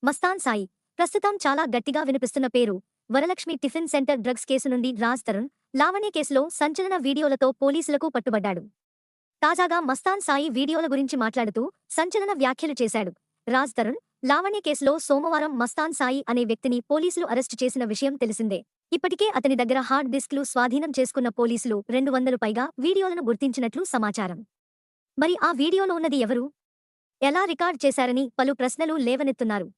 మస్తాన్ సాయి ప్రస్తుతం చాలా గట్టిగా వినిపిస్తున్న పేరు. Varalakshmi tiffin centre drugs case నుండి రాజ్ తరుణ్, లావణ్య కేసులో సంచలన వీడియోలతో పోలీసులకు పట్టుబడ్డాడు. తాజాగా మస్తాన్ సాయి వీడియోల గురించి మాట్లాడుతూ సంచలన వ్యాఖ్యలు చేశాడు. రాజ్ తరుణ్, లావణ్య కేసులో సోమవారం మస్తాన్ సాయి అనే వ్యక్తిని పోలీసులు అరెస్టు చేసిన విషయం తెలిసిందే. ఇప్పటికే అతని దగ్గర హార్డ్ డిస్క్లు స్వాధీనం చేసుకున్న పోలీసులు 200 పైగా వీడియోలను గుర్తించినట్లు సమాచారం. మరి ఆ వీడియోలో ఉన్నది ఎవరు? ఎలా రికార్డ్ చేశారని పలు ప్రశ్నలు లేవనెత్తున్నారు.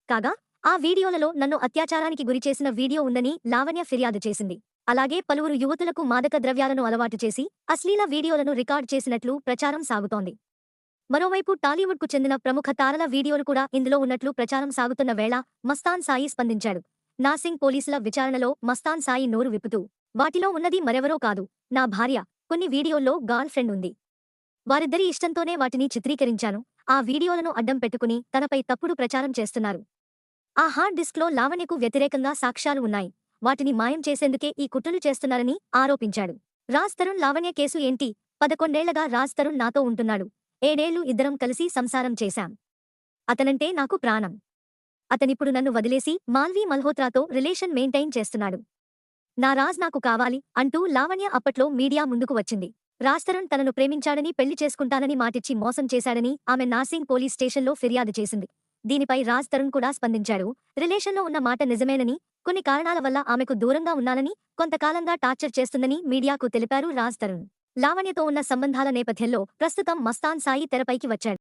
కాగా ఆ వీడియోలలో నన్ను అత్యాచారానికి గురిచేసిన వీడియో ఉందని లావణ్య ఫిర్యాదు చేసింది. అలాగే పలువురు యువతులకు మాదక ద్రవ్యాలను అలవాటు చేసి అశ్లీల వీడియోలను రికార్డ్ చేసినట్లు ప్రచారం సాగుతోంది. మరోవైపు టాలీవుడ్కు చెందిన ప్రముఖ తారల వీడియోలు కూడా ఇందులో ఉన్నట్లు ప్రచారం సాగుతున్న వేళ మస్తాన్ సాయి స్పందించాడు. నార్సింగ్ పోలీసుల విచారణలో మస్తాన్ సాయి నోరు విప్పుతూ, వాటిలో ఉన్నది మరెవరో కాదు, నా భార్య. కొన్ని వీడియోల్లో గర్ల్ ఫ్రెండ్ ఉంది. వారిద్దరి ఇష్టంతోనే వాటిని చిత్రీకరించాను. ఆ వీడియోలను అడ్డం పెట్టుకుని తనపై తప్పుడు ప్రచారం చేస్తున్నారు. ఆ హార్డ్ డిస్క్లో లావణ్యకు వ్యతిరేకంగా సాక్ష్యాలు ఉన్నాయి. వాటిని మాయం చేసేందుకే ఈ కుట్రలు చేస్తున్నారని ఆరోపించాడు. రాజ్ తరుణ్ లావణ్య కేసు ఏంటి? 11 ఏళ్లగా రాజ్ తరుణ్ నాతో ఉంటున్నాడు. 7 ఏళ్లు ఇద్దరం కలిసి సంసారం చేశాం. అతనంటే నాకు ప్రాణం. అతనిప్పుడు నన్ను వదిలేసి మాల్వీ మల్హోత్రాతో రిలేషన్ మెయింటైన్ చేస్తున్నాడు. నా రాజ్ నాకు కావాలి అంటూ లావణ్య అప్పట్లో మీడియా ముందుకు వచ్చింది. రాజ్ తరుణ్ తనను ప్రేమించాడని, పెళ్లి చేసుకుంటానని మాటిచ్చి మోసం చేశాడని ఆమె నార్సింగ్ పోలీస్ స్టేషన్లో ఫిర్యాదు చేసింది. దీనిపై రాజ్ తరుణ్ కూడా స్పందించాడు. రిలేషన్లో ఉన్న మాట నిజమేనని, కొన్ని కారణాల వల్ల ఆమెకు దూరంగా ఉన్నానని, కొంతకాలంగా టార్చర్ చేస్తుందని మీడియాకు తెలిపారు రాజ్ తరుణ్. లావణ్యతో ఉన్న సంబంధాల నేపథ్యంలో ప్రస్తుతం మస్తాన్ సాయి తెరపైకి వచ్చాడు.